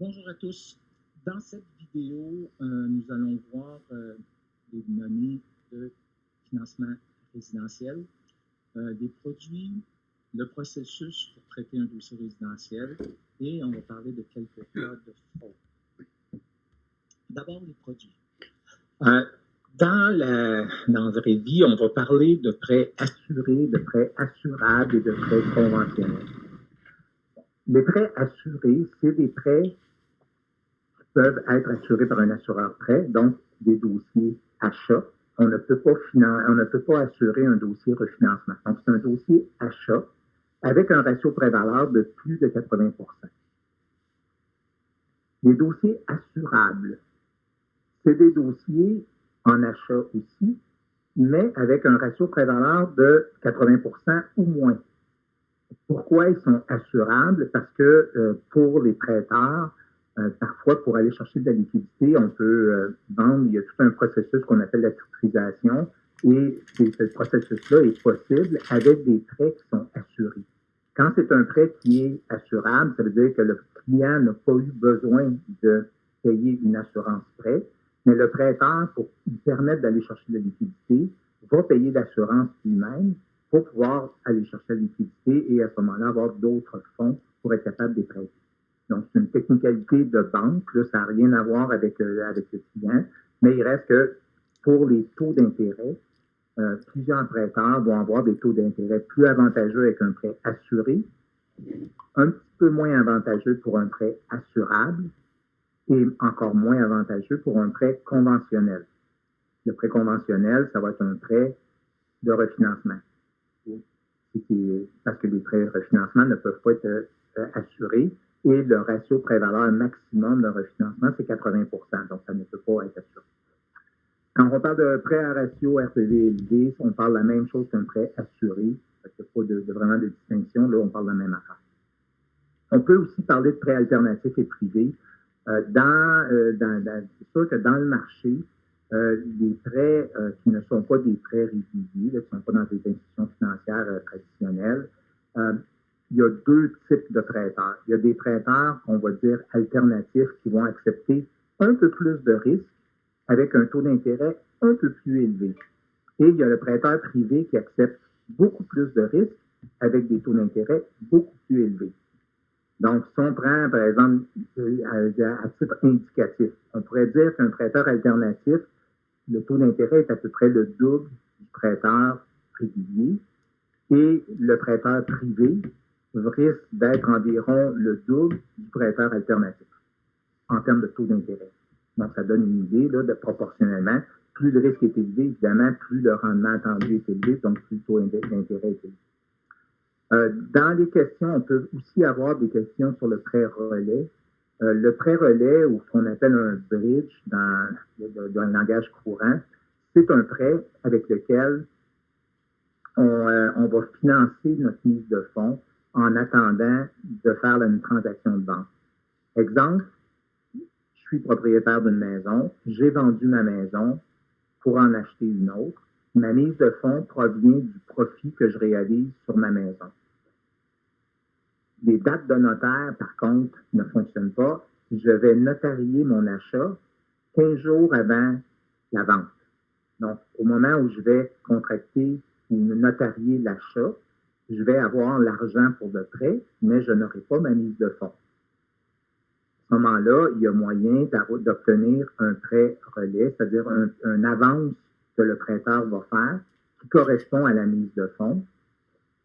Bonjour à tous. Dans cette vidéo, nous allons voir les données de financement résidentiel, des produits, le processus pour traiter un dossier résidentiel et on va parler de quelques cas de fraude. D'abord, les produits. Dans la vraie vie, on va parler de prêts assurés, de prêts assurables et de prêts conventionnels. Les prêts assurés, c'est des prêts peuvent être assurés par un assureur prêt, donc des dossiers achats. On ne peut pas assurer un dossier refinancement. Donc, c'est un dossier achat avec un ratio pré-valeur de plus de 80 Les dossiers assurables, c'est des dossiers en achat aussi, mais avec un ratio pré-valeur de 80 ou moins. Pourquoi ils sont assurables? Parce que pour les prêteurs, parfois, pour aller chercher de la liquidité, on peut vendre, il y a tout un processus qu'on appelle la titrisation, et ce processus-là est possible avec des prêts qui sont assurés. Quand c'est un prêt qui est assurable, ça veut dire que le client n'a pas eu besoin de payer une assurance prêt, mais le prêteur, pour lui permettre d'aller chercher de la liquidité, va payer l'assurance lui-même pour pouvoir aller chercher la liquidité et à ce moment-là avoir d'autres fonds pour être capable de les prêter. Donc, c'est une technicalité de banque, là, ça n'a rien à voir avec le client, mais il reste que pour les taux d'intérêt, plusieurs prêteurs vont avoir des taux d'intérêt plus avantageux avec un prêt assuré, un petit peu moins avantageux pour un prêt assurable et encore moins avantageux pour un prêt conventionnel. Le prêt conventionnel, ça va être un prêt de refinancement. Parce que les prêts de refinancement ne peuvent pas être assurés et le ratio pré-valeur maximum de refinancement, c'est 80 donc ça ne peut pas être assuré. Quand on parle de prêt à ratio RPV élevé, on parle de la même chose qu'un prêt assuré. Il n'y a pas vraiment de distinction. Là, on parle de la même affaire. On peut aussi parler de prêts alternatifs et privés. C'est sûr que dans le marché, les prêts qui ne sont pas des prêts réguliers, qui ne sont pas dans des institutions financières traditionnelles, il y a deux types de prêteurs. Il y a des prêteurs, on va dire, alternatifs qui vont accepter un peu plus de risques avec un taux d'intérêt un peu plus élevé. Et il y a le prêteur privé qui accepte beaucoup plus de risques avec des taux d'intérêt beaucoup plus élevés. Donc, si on prend, par exemple, à titre indicatif, on pourrait dire qu'un prêteur alternatif, le taux d'intérêt est à peu près le double du prêteur régulier et le prêteur privé risque d'être environ le double du prêteur alternatif en termes de taux d'intérêt. Donc, ça donne une idée là, de proportionnellement. Plus le risque est élevé, évidemment, plus le rendement attendu est élevé, donc plus le taux d'intérêt est élevé. Dans les questions, on peut aussi avoir des questions sur le prêt relais. Le prêt relais, ou ce qu'on appelle un bridge dans le langage courant, c'est un prêt avec lequel on va financer notre mise de fonds en attendant de faire une transaction de vente. Exemple, je suis propriétaire d'une maison, j'ai vendu ma maison pour en acheter une autre. Ma mise de fonds provient du profit que je réalise sur ma maison. Les dates de notaire, par contre, ne fonctionnent pas. Je vais notarier mon achat 15 jours avant la vente. Donc, au moment où je vais contracter ou notarier l'achat, je vais avoir l'argent pour le prêt, mais je n'aurai pas ma mise de fonds. À ce moment-là, il y a moyen d'obtenir un prêt relais, c'est-à-dire un avance que le prêteur va faire qui correspond à la mise de fonds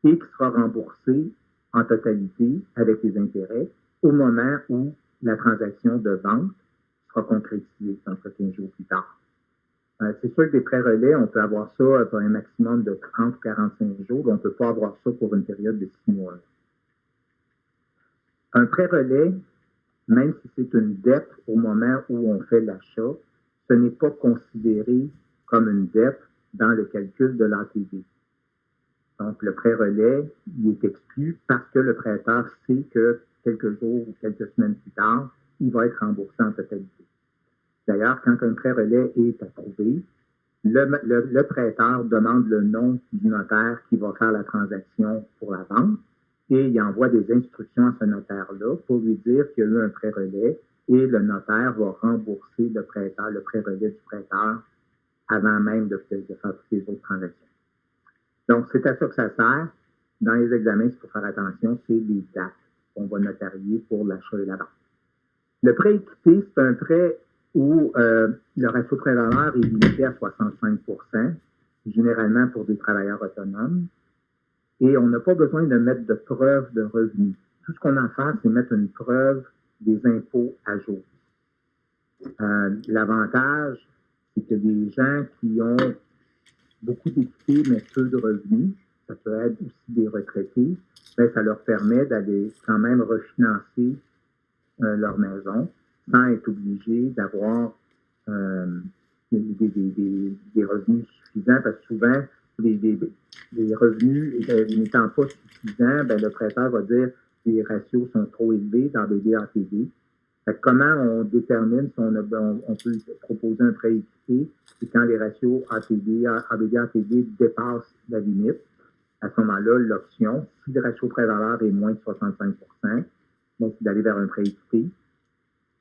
et qui sera remboursé en totalité avec les intérêts au moment où la transaction de vente sera concrétisée, donc 15 jours plus tard. C'est sûr que des prêts relais, on peut avoir ça pour un maximum de 30 ou 45 jours, on ne peut pas avoir ça pour une période de 6 mois. Un prêt relais, même si c'est une dette au moment où on fait l'achat, ce n'est pas considéré comme une dette dans le calcul de l'ATV. Donc, le prêt relais, il est exclu parce que le prêteur sait que quelques jours ou quelques semaines plus tard, il va être remboursé en totalité. D'ailleurs, quand un prêt relais est approuvé, le prêteur demande le nom du notaire qui va faire la transaction pour la vente et il envoie des instructions à ce notaire-là pour lui dire qu'il y a eu un prêt relais et le notaire va rembourser le prêteur, le prêt relais du prêteur avant même de faire toutes les autres transactions. Donc, c'est à ça que ça sert. Dans les examens, ce qu'il faut faire attention, c'est les dates qu'on va notarier pour l'achat et la vente. Le prêt équité, c'est un prêt où le ratio prêt-valeur est limité à 65 généralement pour des travailleurs autonomes. Et on n'a pas besoin de mettre de preuve de revenus. Tout ce qu'on a à faire, c'est mettre une preuve des impôts à jour. L'avantage, c'est que des gens qui ont beaucoup d'équité mais peu de revenus, ça peut être aussi des retraités, bien, ça leur permet d'aller quand même refinancer leur maison sans être obligé d'avoir des revenus suffisants, parce que souvent, les revenus n'étant pas suffisants, ben, le prêteur va dire que les ratios sont trop élevés dans BD-ATD. Comment on détermine si on peut proposer un prêt équité, c'est quand les ratios ABD-ATD dépassent la limite. À ce moment-là, l'option, si le ratio prêt-valeur est moins de 65 donc c'est d'aller vers un prêt équité,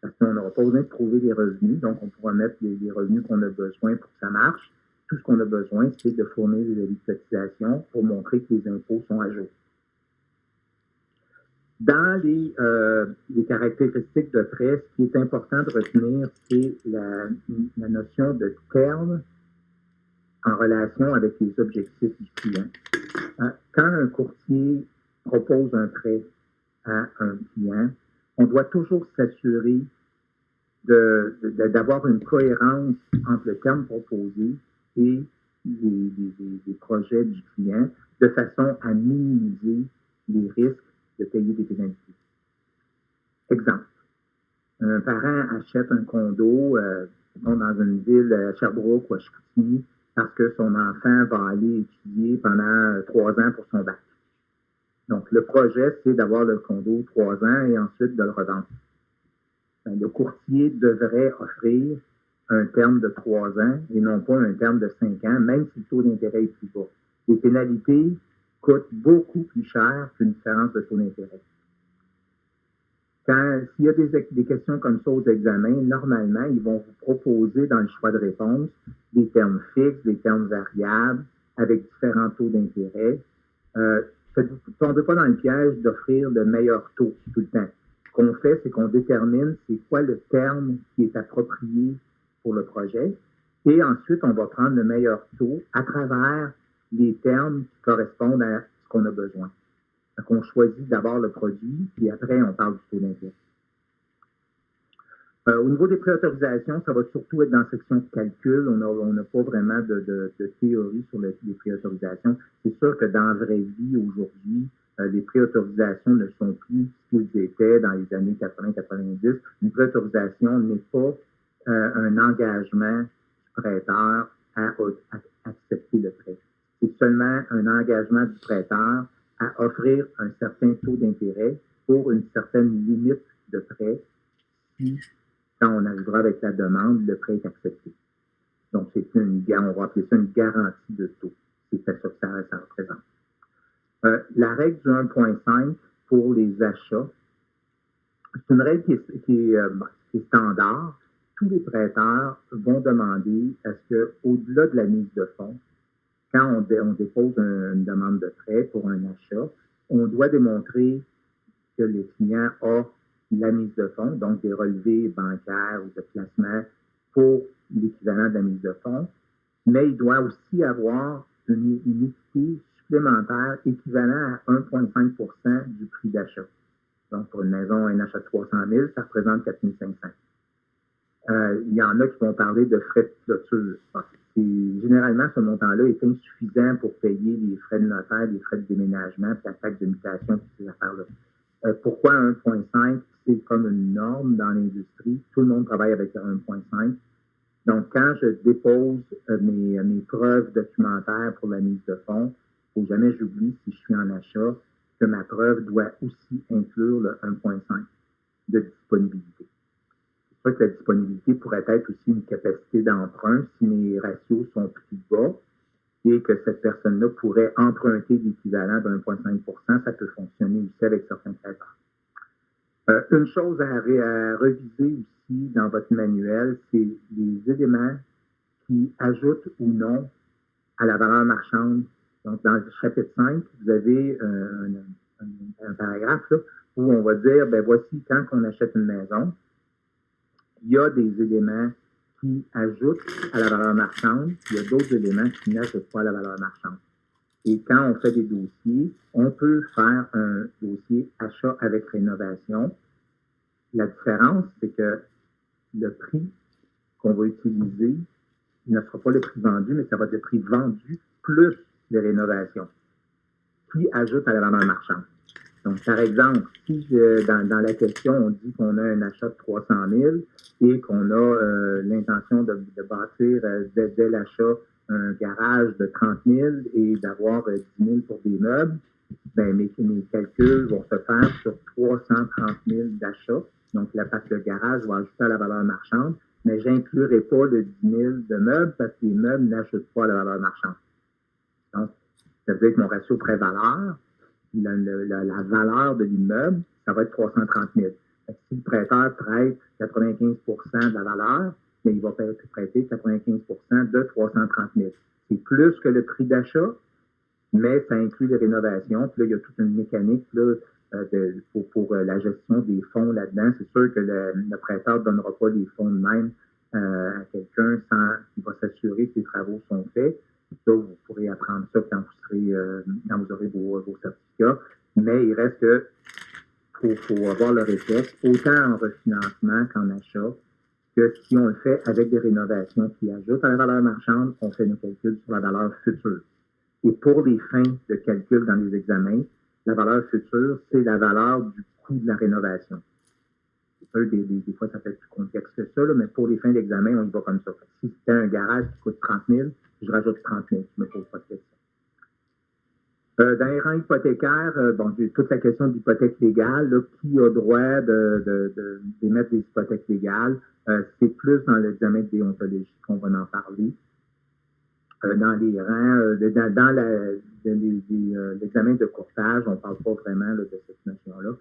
parce qu'on n'aura pas besoin de trouver des revenus, donc on pourra mettre les revenus qu'on a besoin pour que ça marche. Tout ce qu'on a besoin, c'est de fournir des avis de cotisation pour montrer que les impôts sont à jour. Dans les caractéristiques de prêt, ce qui est important de retenir, c'est la notion de terme en relation avec les objectifs du client. Quand un courtier propose un prêt à un client, on doit toujours s'assurer d'avoir une cohérence entre le terme proposé et les projets du client, de façon à minimiser les risques de payer des pénalités. Exemple, un parent achète un condo dans une ville, Sherbrooke ou à Chicoutimi, parce que son enfant va aller étudier pendant 3 ans pour son bac. Donc, le projet, c'est d'avoir le condo 3 ans et ensuite de le revendre. Le courtier devrait offrir un terme de 3 ans et non pas un terme de 5 ans, même si le taux d'intérêt est plus bas. Les pénalités coûtent beaucoup plus cher qu'une différence de taux d'intérêt. S'il y a des questions comme ça aux examens, normalement, ils vont vous proposer dans le choix de réponse des termes fixes, des termes variables, avec différents taux d'intérêt. Ne tombez pas dans le piège d'offrir le meilleur taux tout le temps. Ce qu'on fait, c'est qu'on détermine c'est quoi le terme qui est approprié pour le projet. Et ensuite, on va prendre le meilleur taux à travers les termes qui correspondent à ce qu'on a besoin. Donc, on choisit d'abord le produit, puis après, on parle du taux d'intérêt. Au niveau des préautorisations, ça va surtout être dans la section de calcul. On n'a pas vraiment de théorie sur les préautorisations. C'est sûr que dans la vraie vie, aujourd'hui, les préautorisations ne sont plus ce qu'ils étaient dans les années 80-90. Une préautorisation n'est pas un engagement du prêteur à accepter le prêt. C'est seulement un engagement du prêteur à offrir un certain taux d'intérêt pour une certaine limite de prêt si, quand on arrivera avec la demande, le prêt est accepté. Donc, on va appeler ça une garantie de taux. C'est ça que ça représente. La règle du 1,5 pour les achats, c'est une règle qui est standard. Tous les prêteurs vont demander à ce qu'au-delà de la mise de fonds, quand on dépose une demande de prêt pour un achat, on doit démontrer que le client a la mise de fonds, donc des relevés bancaires ou de placement pour l'équivalent de la mise de fonds, mais il doit aussi avoir une équité supplémentaire équivalent à 1,5 du prix d'achat. Donc, pour une maison, un achat de 300 000, ça représente 4 500. Il y en a qui vont parler de frais de clôture. Généralement, ce montant-là est insuffisant pour payer les frais de notaire, les frais de déménagement, puis la taxe de mutation, toutes ces affaires-là. Pourquoi 1,5? C'est comme une norme dans l'industrie. Tout le monde travaille avec 1,5. Donc, quand je dépose mes preuves documentaires pour la mise de fonds, il ne faut jamais j'oublie, si je suis en achat, que ma preuve doit aussi inclure le 1,5 de disponibilité. C'est sûr que la disponibilité pourrait être aussi une capacité d'emprunt si mes ratios sont plus bas. et que cette personne-là pourrait emprunter l'équivalent de 1,5 %, ça peut fonctionner aussi avec certains prêteurs. Une chose à reviser aussi dans votre manuel, c'est les éléments qui ajoutent ou non à la valeur marchande. Donc, dans le chapitre 5, vous avez un paragraphe là, où on va dire, ben voici, quand on achète une maison, il y a des éléments qui ajoutent à la valeur marchande, il y a d'autres éléments qui n'ajoutent pas à la valeur marchande. Et quand on fait des dossiers, on peut faire un dossier achat avec rénovation. La différence, c'est que le prix qu'on va utiliser ne sera pas le prix vendu, mais ça va être le prix vendu plus les rénovations qui ajoutent à la valeur marchande. Donc, par exemple, si dans la question, on dit qu'on a un achat de 300 000 et qu'on a l'intention de bâtir dès l'achat un garage de 30 000 et d'avoir 10 000 pour des meubles, ben, mes calculs vont se faire sur 330 000 d'achats. Donc, le garage va ajouter à la valeur marchande, mais je n'inclurai pas le 10 000 de meubles parce que les meubles n'ajoutent pas à la valeur marchande. Donc, ça veut dire que mon ratio prêt-valeur, la valeur de l'immeuble, ça va être 330 000. Si le prêteur prête 95 de la valeur, mais il va prêter 95 de 330 000. C'est plus que le prix d'achat, mais ça inclut les rénovations. Puis là, il y a toute une mécanique là, pour la gestion des fonds là-dedans. C'est sûr que le prêteur ne donnera pas les fonds de même à quelqu'un sans qu'il va s'assurer que les travaux sont faits. Ça, vous pourrez apprendre ça quand vous aurez vos certificats. Mais il reste que faut avoir le réflexe, autant en refinancement qu'en achat, que si on le fait avec des rénovations qui ajoutent à la valeur marchande, on fait nos calculs sur la valeur future. Et pour les fins de calcul dans les examens, la valeur future, c'est la valeur du coût de la rénovation. Des fois, ça peut être plus complexe que ça, là, mais pour les fins d'examen, on y va comme ça. Si c'était un garage qui coûte 30 000, je rajoute 30 000, je ne me pose pas de question. Dans les rangs hypothécaires, j'ai toute la question d'hypothèque légale. Là, qui a droit d'émettre des hypothèques légales? C'est plus dans l'examen de déontologie qu'on va en parler. Dans les rangs, dans l'examen de courtage, on ne parle pas vraiment là, de cette notion-là.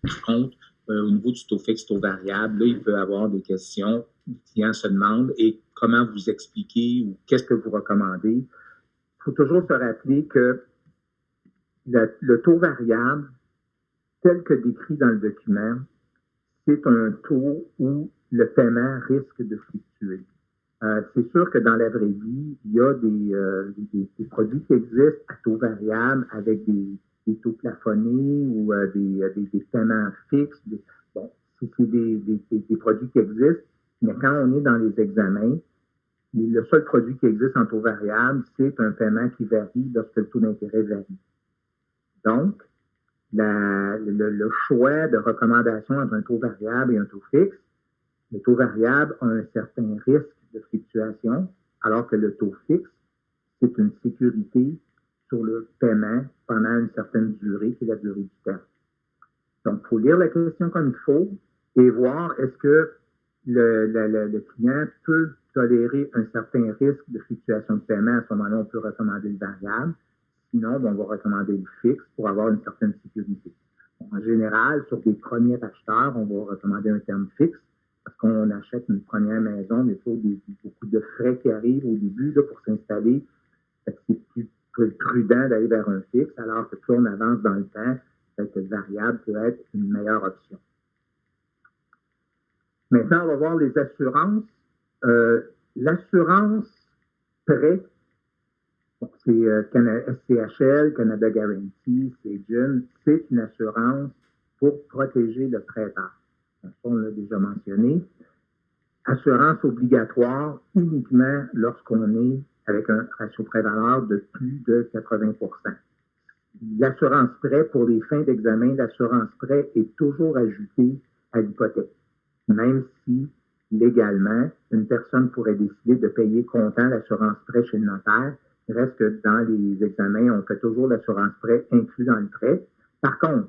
Par contre, au niveau du taux fixe, taux variable, là, il peut y avoir des questions. Le client se demande et comment vous expliquez ou qu'est-ce que vous recommandez. Il faut toujours se rappeler que le taux variable, tel que décrit dans le document, c'est un taux où le paiement risque de fluctuer. C'est sûr que dans la vraie vie, il y a des produits qui existent à taux variable avec des taux plafonnés ou des paiements fixes. Bon, c'est des produits qui existent, mais quand on est dans les examens, le seul produit qui existe en taux variable, c'est un paiement qui varie lorsque le taux d'intérêt varie. Donc, le choix de recommandation entre un taux variable et un taux fixe, le taux variable a un certain risque de fluctuation, alors que le taux fixe, c'est une sécurité sur le paiement pendant une certaine durée, qui est la durée du temps. Donc, il faut lire la question comme il faut et voir est-ce que le client peut tolérer un certain risque de fluctuation de paiement. À ce moment-là, on peut recommander le variable. Sinon, on va recommander le fixe pour avoir une certaine sécurité. En général, sur des premiers acheteurs, on va recommander un terme fixe parce qu'on achète une première maison, mais il faut beaucoup de frais qui arrivent au début là, pour s'installer. C'est plus prudent d'aller vers un fixe, alors que plus on avance dans le temps, le variable peut être une meilleure option. Maintenant, on va voir les assurances. L'assurance prêt, c'est SCHL, Canada Guarantee, Sagen, c'est une assurance pour protéger le prêteur. On l'a déjà mentionné. Assurance obligatoire uniquement lorsqu'on est avec un ratio prêt-valeur de plus de 80 %. L'assurance prêt, pour les fins d'examen, l'assurance prêt est toujours ajoutée à l'hypothèque, même si légalement, une personne pourrait décider de payer comptant l'assurance prêt chez le notaire. Il reste que dans les examens, on fait toujours l'assurance prêt inclus dans le prêt. Par contre,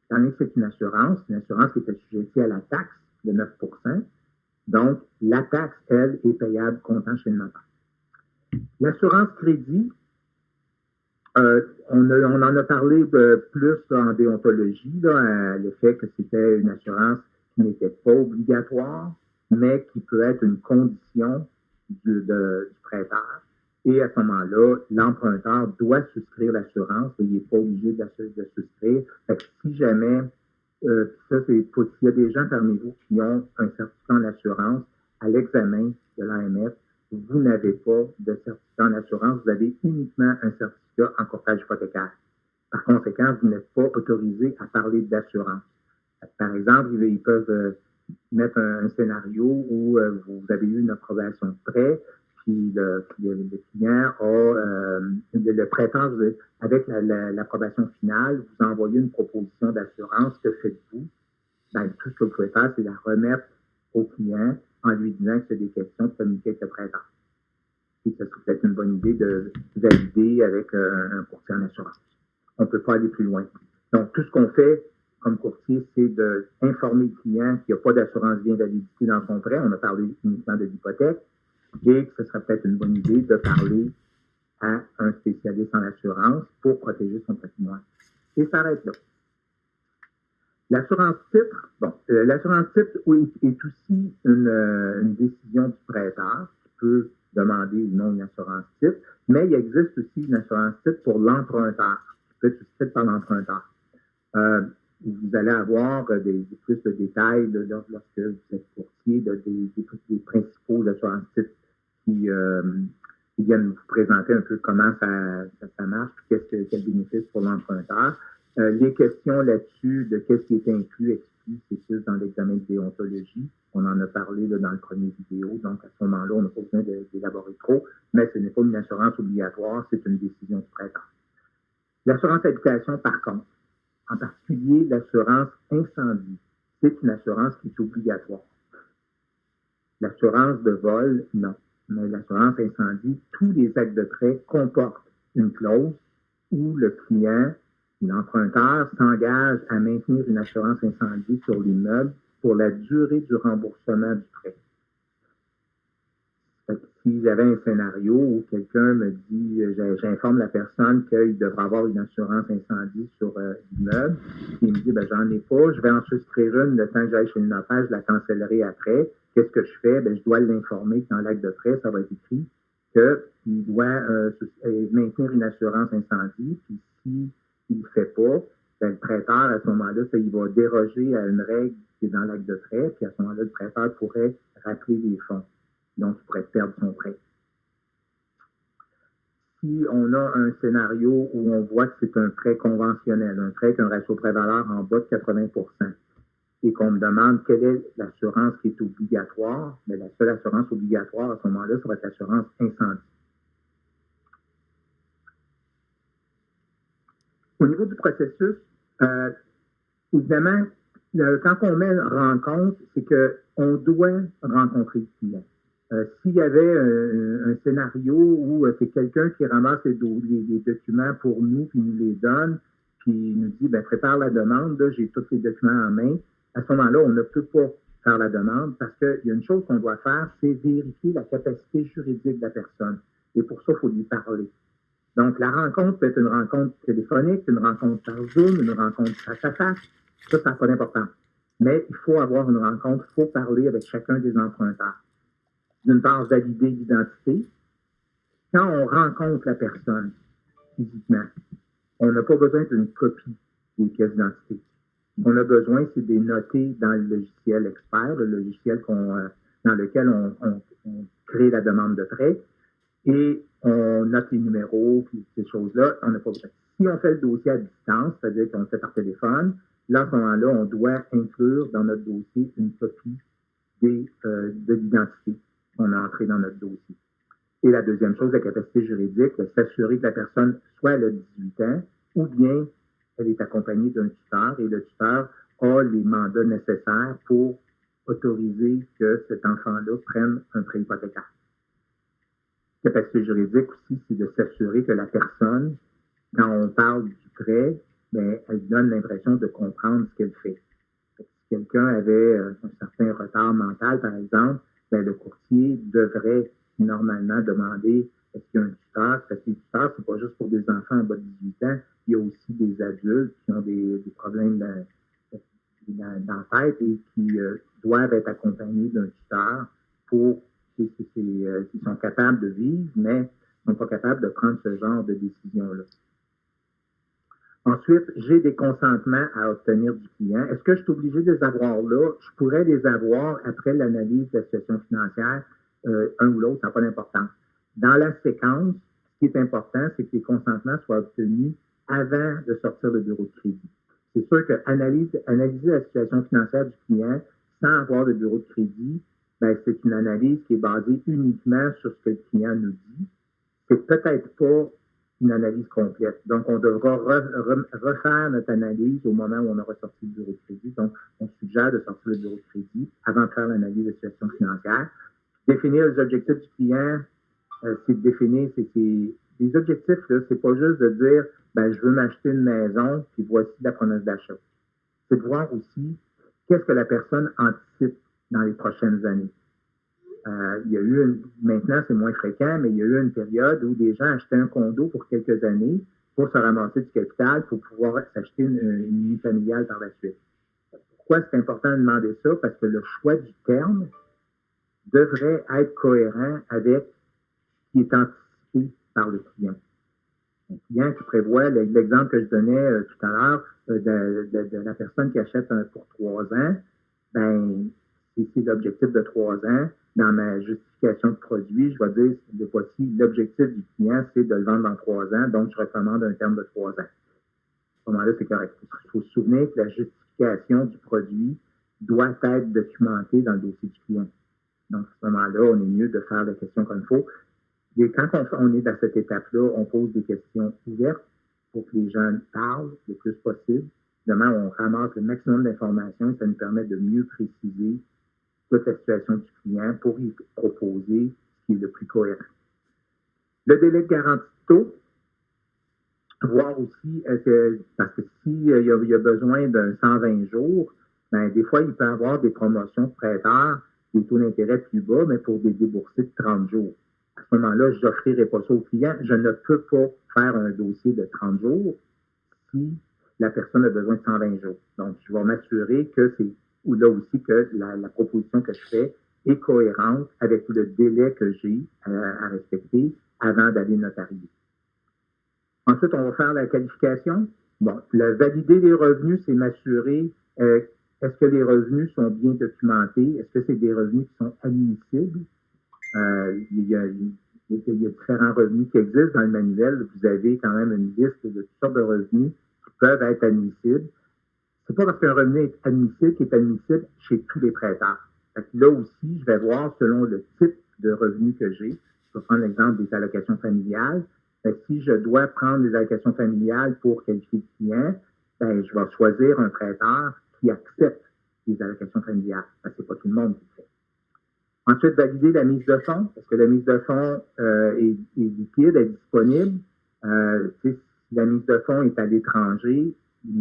étant donné que c'est une assurance qui est assujettie à la taxe de 9 %, donc la taxe, elle, est payable comptant chez le notaire. L'assurance crédit, on en a parlé plus en déontologie, le fait que c'était une assurance qui n'était pas obligatoire, mais qui peut être une condition du prêteur. Et à ce moment-là, l'emprunteur doit souscrire l'assurance, il n'est pas obligé de souscrire. Fait que si jamais, s'il y a des gens parmi vous qui ont un certificat en assurance, à l'examen de l'AMF, vous n'avez pas de certificat en assurance, vous avez uniquement un certificat en courtage hypothécaire. Par conséquent, vous n'êtes pas autorisé à parler d'assurance. Par exemple, ils peuvent mettre un scénario où vous avez eu une approbation de prêt, puis le client a, le prêteur, avec l'approbation finale, vous envoyez une proposition d'assurance, que faites-vous? Ben, tout ce que vous pouvez faire, c'est la remettre au client en lui disant que c'est des questions de communiquer avec le prêteur. Et ça serait peut-être une bonne idée de valider avec un courtier en assurance. On ne peut pas aller plus loin. Donc, tout ce qu'on fait comme courtier, c'est d'informer le client qu'il n'y a pas d'assurance d'invalidité dans son prêt. On a parlé uniquement de l'hypothèque. Et que ce serait peut-être une bonne idée de parler à un spécialiste en assurance pour protéger son patrimoine. Et ça arrête là. L'assurance titre, l'assurance titre est aussi une décision du prêteur qui peut demander ou non une assurance titre, mais il existe aussi une assurance titre pour l'emprunteur, qui peut être souscrite par l'emprunteur. Vous allez avoir plus de détails lorsque vous êtes courtier des principaux assurances titres qui viennent vous présenter un peu comment ça marche, puis quel bénéfice pour l'emprunteur. Les questions là-dessus de qu'est-ce qui est inclus, exclu, c'est plus dans l'examen de déontologie. On en a parlé dans le premier vidéo, donc à ce moment-là, on n'a pas besoin d'élaborer trop, mais ce n'est pas une assurance obligatoire, c'est une décision du prêteur. L'assurance habitation, par contre, en particulier l'assurance incendie, c'est une assurance qui est obligatoire. L'assurance de vol, non. Mais l'assurance incendie, tous les actes de prêt comportent une clause où le client, l'emprunteur, s'engage à maintenir une assurance incendie sur l'immeuble pour la durée du remboursement du prêt. Si si j'avais un scénario où quelqu'un me dit, j'informe la personne qu'il devrait avoir une assurance incendie sur l'immeuble, puis il me dit, ben, j'en ai pas, je vais en souscrire une le temps que j'aille chez le notaire, je la cancellerai après. Qu'est-ce que je fais? Ben, je dois l'informer que dans l'acte de prêt, ça va être écrit qu'il doit maintenir une assurance incendie, puis s'il ne le fait pas, ben, le prêteur, à ce moment-là, il va déroger à une règle qui est dans l'acte de prêt, puis à ce moment-là, le prêteur pourrait rappeler les fonds. Donc, il pourrait perdre son prêt. Si on a un scénario où on voit que c'est un prêt conventionnel, un prêt qui a un ratio prêt-valeur en bas de 80 et qu'on me demande quelle est l'assurance qui est obligatoire, mais la seule assurance obligatoire à ce moment-là, ça va être l'assurance incendie. Au niveau du processus, évidemment, quand on met rencontre, c'est qu'on doit rencontrer le client. S'il y avait un scénario où c'est quelqu'un qui ramasse les documents pour nous, puis nous les donne, puis nous dit, ben, prépare la demande, là, j'ai tous les documents en main, à ce moment-là, on ne peut pas faire la demande parce qu'il y a une chose qu'on doit faire, c'est vérifier la capacité juridique de la personne. Et pour ça, il faut lui parler. Donc, la rencontre peut être une rencontre téléphonique, une rencontre par Zoom, une rencontre face à face. Ça n'a pas d'importance. Mais il faut avoir une rencontre, il faut parler avec chacun des emprunteurs. D'une part, valider l'identité. Quand on rencontre la personne physiquement, on n'a pas besoin d'une copie des pièces d'identité. Ce qu'on a besoin, c'est des noter dans le logiciel expert, le logiciel dans lequel on crée la demande de prêt, et on note les numéros, puis ces choses-là, on n'a pas besoin. Si on fait le dossier à distance, c'est-à-dire qu'on le fait par téléphone, là, à ce moment-là, on doit inclure dans notre dossier une copie de l'identité qu'on a entrée dans notre dossier. Et la deuxième chose, la capacité juridique, c'est s'assurer que la personne, soit elle a 18 ans, ou bien elle est accompagnée d'un tuteur, et le tuteur a les mandats nécessaires pour autoriser que cet enfant-là prenne un prêt hypothécaire. La capacité juridique aussi, c'est de s'assurer que la personne, quand on parle du prêt, ben, elle donne l'impression de comprendre ce qu'elle fait. Si quelqu'un avait un certain retard mental, par exemple, ben, le courtier devrait normalement demander est-ce qu'il y a un tuteur, parce que les tuteurs, c'est pas juste pour des enfants en bas de 18 ans, il y a aussi des adultes qui ont des problèmes dans la tête et qui doivent être accompagnés d'un tuteur pour s'ils sont capables de vivre, mais ne sont pas capables de prendre ce genre de décision-là. Ensuite, j'ai des consentements à obtenir du client. Est-ce que je suis obligé de les avoir là? Je pourrais les avoir après l'analyse de la situation financière, un ou l'autre, ça n'a pas d'importance. Dans la séquence, ce qui est important, c'est que les consentements soient obtenus avant de sortir le bureau de crédit. C'est sûr que analyser la situation financière du client sans avoir de bureau de crédit, ben, c'est une analyse qui est basée uniquement sur ce que le client nous dit. C'est peut-être pas une analyse complète. Donc, on devra refaire notre analyse au moment où on aura sorti le bureau de crédit. Donc, on suggère de sortir le bureau de crédit avant de faire l'analyse de situation financière. Définir les objectifs du client, c'est de définir, les objectifs, là, c'est pas juste de dire, ben, je veux m'acheter une maison, puis voici la promesse d'achat. C'est de voir aussi qu'est-ce que la personne anticipe dans les prochaines années. Il y a eu maintenant c'est moins fréquent, mais il y a eu une période où des gens achetaient un condo pour quelques années pour se ramasser du capital pour pouvoir s'acheter une unifamiliale par la suite. Pourquoi c'est important de demander ça? Parce que le choix du terme devrait être cohérent avec ce qui est anticipé par le client. Un client qui prévoit, l'exemple que je donnais tout à l'heure de la personne qui achète pour 3 ans, ben, c'est l'objectif de 3 ans. Dans ma justification de produit, je vais dire, voici, l'objectif du client, c'est de le vendre dans 3 ans, donc je recommande un terme de 3 ans. À ce moment-là, c'est correct. Il faut se souvenir que la justification du produit doit être documentée dans le dossier du client. Donc, à ce moment-là, on est mieux de faire la question comme il faut. Et quand on est dans cette étape-là, on pose des questions ouvertes pour que les gens parlent le plus possible. Demain, on ramasse le maximum d'informations et ça nous permet de mieux préciser toute la situation du client pour y proposer ce qui est le plus cohérent. Le délai de garantie de taux, voir aussi, parce que s'il y a besoin d'un 120 jours, ben, des fois, il peut y avoir des promotions de prêteurs, des taux d'intérêt plus bas, mais pour des déboursés de 30 jours. ce moment-là, je n'offrirai pas ça au client. Je ne peux pas faire un dossier de 30 jours si la personne a besoin de 120 jours. Donc, je vais m'assurer que c'est là aussi que la proposition que je fais est cohérente avec le délai que j'ai à respecter avant d'aller notarier. Ensuite, on va faire la qualification. Bon, valider les revenus, c'est m'assurer est-ce que les revenus sont bien documentés? Est-ce que c'est des revenus qui sont admissibles? Il y a différents revenus qui existent dans le manuel. Vous avez quand même une liste de toutes sortes de revenus qui peuvent être admissibles. C'est pas parce qu'un revenu est admissible qu'il est admissible chez tous les prêteurs. Là aussi, je vais voir selon le type de revenu que j'ai. Je vais prendre l'exemple des allocations familiales. Si je dois prendre des allocations familiales pour qualifier le client, je vais choisir un prêteur qui accepte les allocations familiales. C'est pas tout le monde qui le fait. Ensuite, valider la mise de fonds. Est-ce que la mise de fonds est liquide, est disponible? Si la mise de fonds est à l'étranger,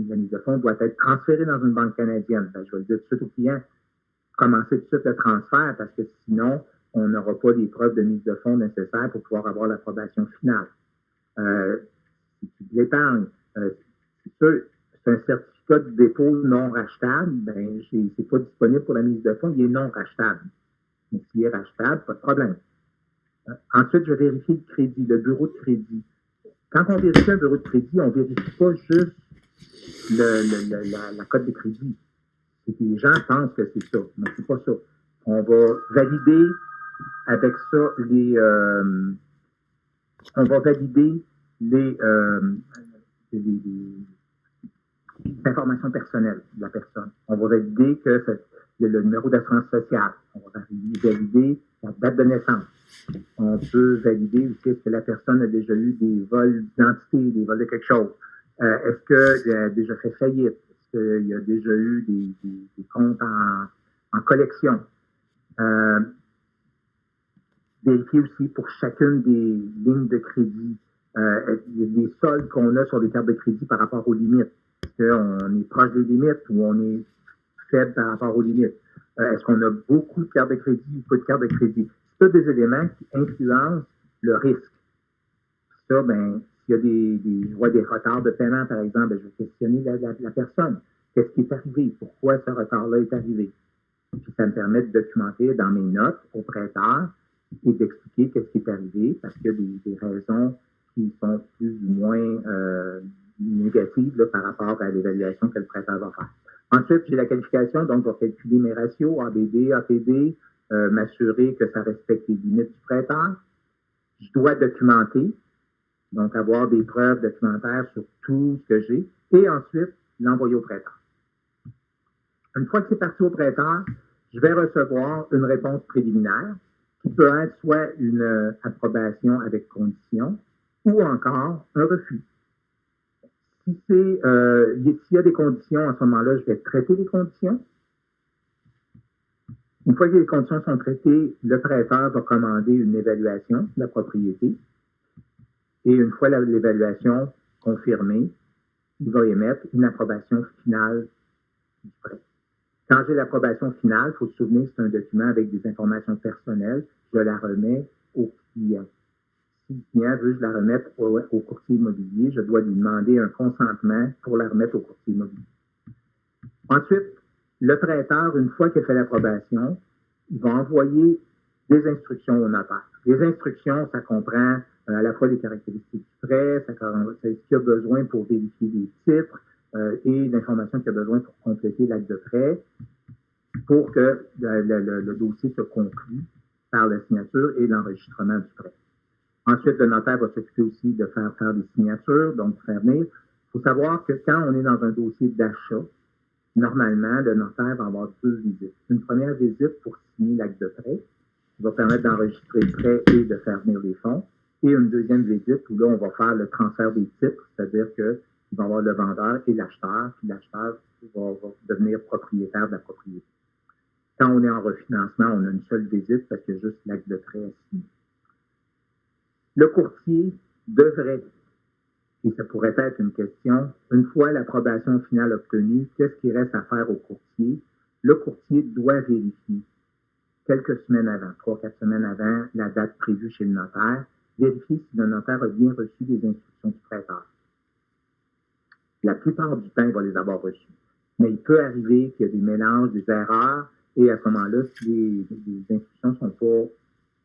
la mise de fonds doit être transférée dans une banque canadienne. Je vais le dire tout de suite au client, commencez tout de suite le transfert parce que sinon, on n'aura pas les preuves de mise de fonds nécessaires pour pouvoir avoir l'approbation finale. Si tu de l'épargne, c'est sûr, c'est un certificat de dépôt non rachetable, c'est pas disponible pour la mise de fonds, il est non rachetable. Mais s'il est rachetable, pas de problème. Ensuite, je vérifie le crédit, le bureau de crédit. Quand on vérifie un bureau de crédit, on ne vérifie pas juste la cote de crédit. Les gens pensent que c'est ça, mais c'est pas ça. On va valider avec ça on va valider les informations personnelles de la personne. On va valider que le numéro d'assurance sociale. On va valider la date de naissance. On peut valider aussi est-ce que la personne a déjà eu des vols d'identité, des vols de quelque chose. Est-ce qu'elle a déjà fait faillite? Est-ce qu'il y a déjà eu des comptes en collection? Vérifier aussi pour chacune des lignes de crédit les soldes qu'on a sur les cartes de crédit par rapport aux limites. Est-ce qu'on est proche des limites ou on est faible par rapport aux limites? Est-ce qu'on a beaucoup de cartes de crédit ou peu de cartes de crédit? C'est tous des éléments qui influencent le risque. Ça, s'il y a je vois des retards de paiement, par exemple, je vais questionner la personne. Qu'est-ce qui est arrivé? Pourquoi ce retard-là est arrivé? Puis ça me permet de documenter dans mes notes au prêteur et d'expliquer qu'est-ce qui est arrivé parce qu'il y a des raisons qui sont plus ou moins négatives là, par rapport à l'évaluation que le prêteur va faire. Ensuite, j'ai la qualification, donc je vais calculer mes ratios, ABD, APD, m'assurer que ça respecte les limites du prêteur. Je dois documenter, donc avoir des preuves documentaires sur tout ce que j'ai, et ensuite l'envoyer au prêteur. Une fois que c'est parti au prêteur, je vais recevoir une réponse préliminaire qui peut être soit une approbation avec condition ou encore un refus. S'il y a des conditions, à ce moment-là, je vais traiter les conditions. Une fois que les conditions sont traitées, le prêteur va commander une évaluation de la propriété. Et une fois l'évaluation confirmée, il va émettre une approbation finale du prêt. Quand j'ai l'approbation finale, il faut se souvenir que c'est un document avec des informations personnelles. Je la remets au client. Si le client veut que je la remette au courtier immobilier, je dois lui demander un consentement pour la remettre au courtier immobilier. Ensuite, le prêteur, une fois qu'il a fait l'approbation, il va envoyer des instructions au notaire. Les instructions, ça comprend à la fois les caractéristiques du prêt, ce qu'il y a besoin pour vérifier les titres et l'information qu'il y a besoin pour compléter l'acte de prêt pour que le dossier se conclue par la signature et l'enregistrement du prêt. Ensuite, le notaire va s'occuper aussi de faire des signatures, donc faire venir. Il faut savoir que quand on est dans un dossier d'achat, normalement, le notaire va avoir 2 visites. Une première visite pour signer l'acte de prêt, qui va permettre d'enregistrer le prêt et de faire venir les fonds. Et une deuxième visite où là, on va faire le transfert des titres, c'est-à-dire qu'il va y avoir le vendeur et l'acheteur, puis l'acheteur va devenir propriétaire de la propriété. Quand on est en refinancement, on a une seule visite parce qu'il y a juste l'acte de prêt à signer. Le courtier devrait, et ça pourrait être une question, une fois l'approbation finale obtenue, qu'est-ce qu'il reste à faire au courtier? Le courtier doit vérifier quelques semaines avant, 3-4 semaines avant la date prévue chez le notaire, vérifier si le notaire a bien reçu les instructions du prêteur. La plupart du temps, il va les avoir reçues. Mais il peut arriver qu'il y ait des mélanges, des erreurs, et à ce moment-là, si les instructions ne sont pas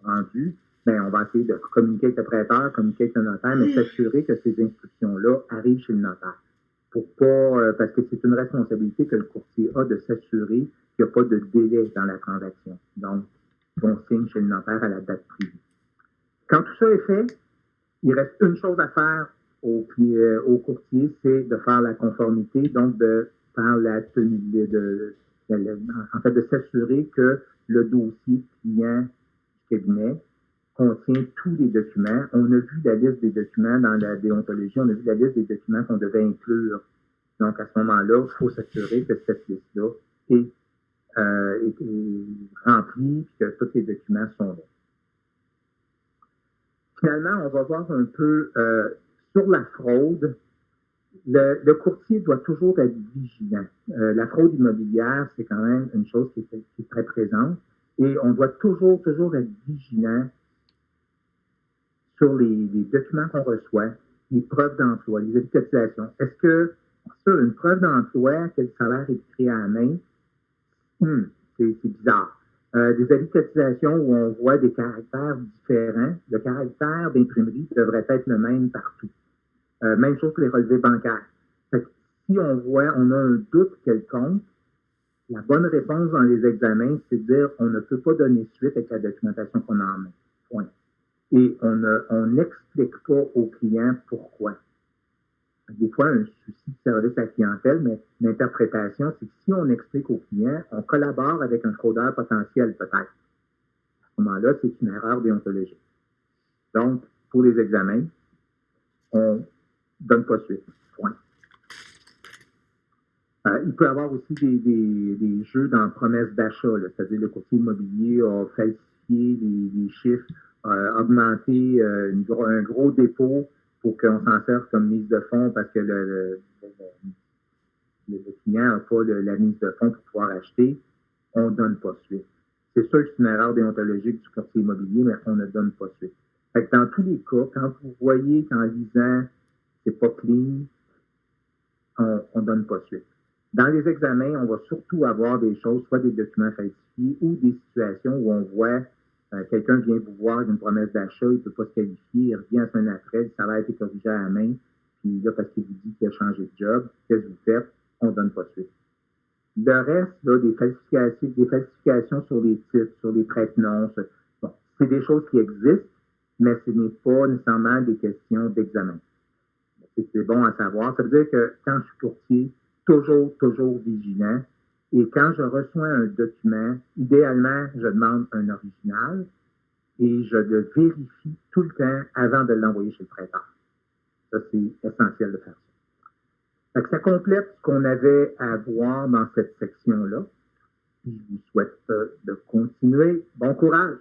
rendues, bien, on va essayer de communiquer avec le prêteur, communiquer avec le notaire, mais s'assurer que ces instructions-là arrivent chez le notaire. Pour pas, parce que c'est une responsabilité que le courtier a de s'assurer qu'il n'y a pas de délai dans la transaction. Donc, on signe chez le notaire à la date prévue. Quand tout ça est fait, il reste une chose à faire au courtier, c'est de faire la conformité, donc de faire la tenue, en fait, de s'assurer que le dossier client du cabinet contient tous les documents. On a vu la liste des documents dans la déontologie, on a vu la liste des documents qu'on devait inclure. Donc, à ce moment-là, il faut s'assurer que cette liste-là est remplie et que tous les documents sont là. Finalement, on va voir un peu sur la fraude. Le courtier doit toujours être vigilant. La fraude immobilière, c'est quand même une chose qui est très présente. Et on doit toujours être vigilant sur les documents qu'on reçoit, les preuves d'emploi, les avis de cotisation. Est-ce que, sur une preuve d'emploi, que le salaire est écrit à la main, c'est bizarre. Des avis de cotisation où on voit des caractères différents. Le caractère d'imprimerie devrait être le même partout. Même chose que les relevés bancaires. Fait que si on a un doute quelconque, la bonne réponse dans les examens, c'est de dire on ne peut pas donner suite avec la documentation qu'on a en main. Point. Et on n'explique pas au client pourquoi. Des fois, un souci de service à la clientèle, mais l'interprétation, c'est que si on explique au client, on collabore avec un fraudeur potentiel peut-être. À ce moment-là, c'est une erreur déontologique. Donc, pour les examens, on ne donne pas suite. Point. Il peut y avoir aussi des jeux dans promesse d'achat, c'est-à-dire le courtier immobilier a falsifié les chiffres, augmenté un gros dépôt pour qu'on s'en serve comme mise de fonds parce que le client n'a pas la mise de fonds pour pouvoir acheter. On ne donne pas suite. C'est sûr que c'est une erreur déontologique du courtier immobilier, mais on ne donne pas suite. Fait que dans tous les cas, quand vous voyez qu'en lisant, c'est pas clean, on ne donne pas suite. Dans les examens, on va surtout avoir des choses, soit des documents falsifiés ou des situations où on voit quelqu'un vient vous voir d'une promesse d'achat, il ne peut pas se qualifier, il revient la semaine après, le salaire a été corrigé à la main, puis là, parce qu'il vous dit qu'il a changé de job, qu'est-ce que vous faites? On ne donne pas suite. Le reste, là, des falsifications sur les titres, sur les prête-noms, bon, c'est des choses qui existent, mais ce n'est pas nécessairement des questions d'examen. C'est bon à savoir. Ça veut dire que quand je suis courtier, toujours vigilant. Et quand je reçois un document, idéalement, je demande un original et je le vérifie tout le temps avant de l'envoyer chez le prêteur. Ça, c'est essentiel de faire ça. Fait que ça complète ce qu'on avait à voir dans cette section-là. Je vous souhaite de continuer. Bon courage!